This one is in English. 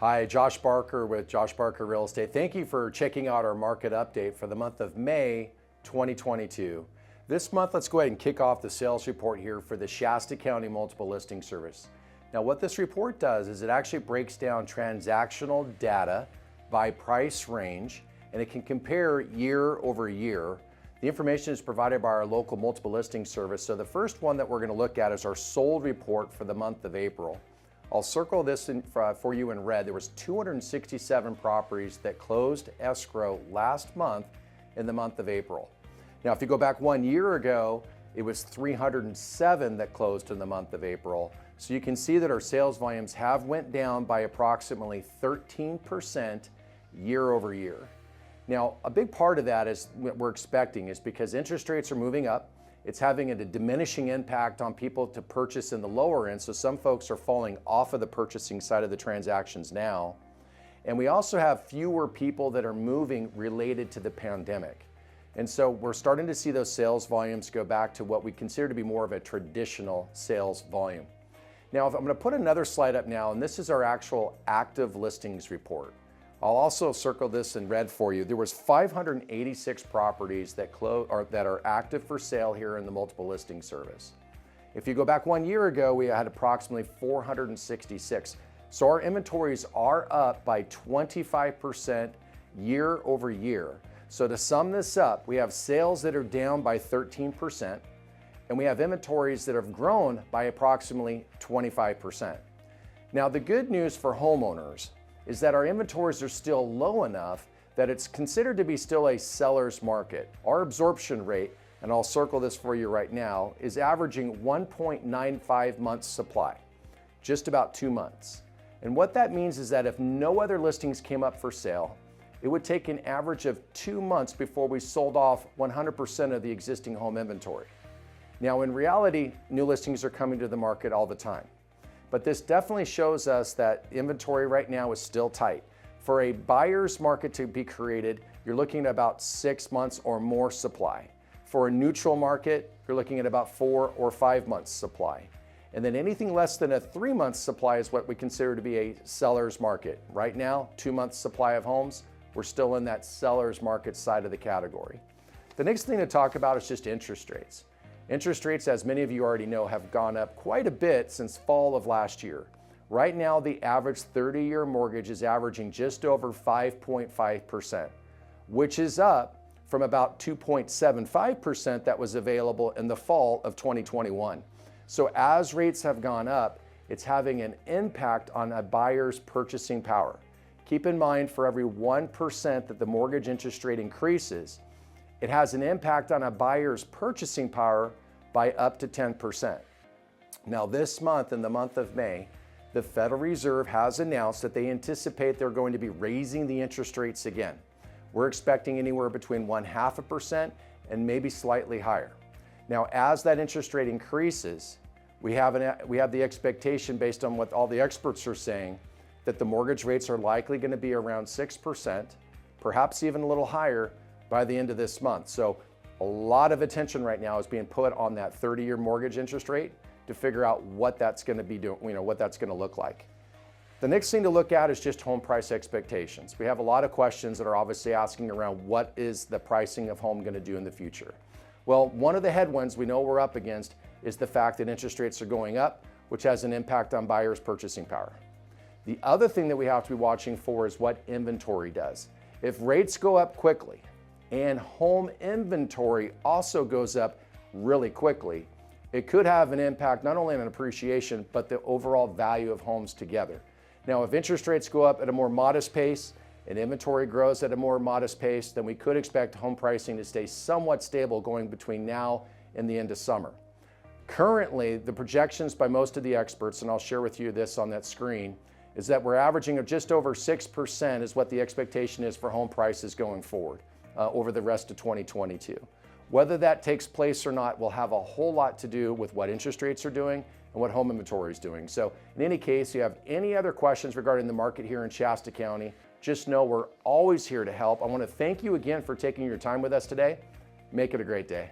Hi, Josh Barker with Josh Barker Real Estate. Thank you for checking out our market update for the month of May 2022. This month, let's go ahead and kick off the sales report here for the Shasta County Multiple Listing Service. Now, what this report does is it actually breaks down transactional data by price range, and it can compare year over year. The information is provided by our local multiple listing service. So the first one that we're going to look at is our sold report for the month of April. I'll circle this for you in red. There was 267 properties that closed escrow last month in the month of April. Now, if you go back 1 year ago, it was 307 that closed in the month of April. So you can see that our sales volumes have went down by approximately 13% year over year. Now, a big part of that is what we're expecting is because interest rates are moving up. It's having a diminishing impact on people to purchase in the lower end. So some folks are falling off of the purchasing side of the transactions now. And we also have fewer people that are moving related to the pandemic. And so we're starting to see those sales volumes go back to what we consider to be more of a traditional sales volume. Now, I'm going to put another slide up now, and this is our actual active listings report. I'll also circle this in red for you. There was 586 properties that are active for sale here in the multiple listing service. If you go back 1 year ago, we had approximately 466. So our inventories are up by 25% year over year. So to sum this up, we have sales that are down by 13%, and we have inventories that have grown by approximately 25%. Now, the good news for homeowners is that our inventories are still low enough that it's considered to be still a seller's market. Our absorption rate, and I'll circle this for you right now, is averaging 1.95 months supply, just about 2 months. And what that means is that if no other listings came up for sale, it would take an average of 2 months before we sold off 100% of the existing home inventory. Now, in reality, new listings are coming to the market all the time. But this definitely shows us that inventory right now is still tight. For a buyer's market to be created, you're looking at about 6 months or more supply. For a neutral market, you're looking at about 4 or 5 months supply. And then anything less than a 3 month supply is what we consider to be a seller's market. Right now, 2 months supply of homes, we're still in that seller's market side of the category. The next thing to talk about is just interest rates. Interest rates, as many of you already know, have gone up quite a bit since fall of last year. Right now, the average 30-year mortgage is averaging just over 5.5%, which is up from about 2.75% that was available in the fall of 2021. So as rates have gone up, it's having an impact on a buyer's purchasing power. Keep in mind, for every 1% that the mortgage interest rate increases, it has an impact on a buyer's purchasing power by up to 10%. Now, this month, in the month of May, the Federal Reserve has announced that they anticipate they're going to be raising the interest rates again. We're expecting anywhere between 0.5% and maybe slightly higher. Now, as that interest rate increases, we have the expectation, based on what all the experts are saying, that the mortgage rates are likely going to be around 6%, perhaps even a little higher, by the end of this month. So a lot of attention right now is being put on that 30-year mortgage interest rate to figure out what that's going to be doing, what that's going to look like. The next thing to look at is just home price expectations. We have a lot of questions that are obviously asking around what is the pricing of home going to do in the future. Well, one of the headwinds we know we're up against is the fact that interest rates are going up, which has an impact on buyers' purchasing power. The other thing that we have to be watching for is what inventory does. If rates go up quickly, and home inventory also goes up really quickly, it could have an impact not only on appreciation, but the overall value of homes together. Now, if interest rates go up at a more modest pace and inventory grows at a more modest pace, then we could expect home pricing to stay somewhat stable going between now and the end of summer. Currently, the projections by most of the experts, and I'll share with you this on that screen, is that we're averaging of just over 6% is what the expectation is for home prices going forward. Over the rest of 2022. Whether that takes place or not will have a whole lot to do with what interest rates are doing and what home inventory is doing. So in any case, if you have any other questions regarding the market here in Shasta County, just know we're always here to help. I want to thank you again for taking your time with us today. Make it a great day.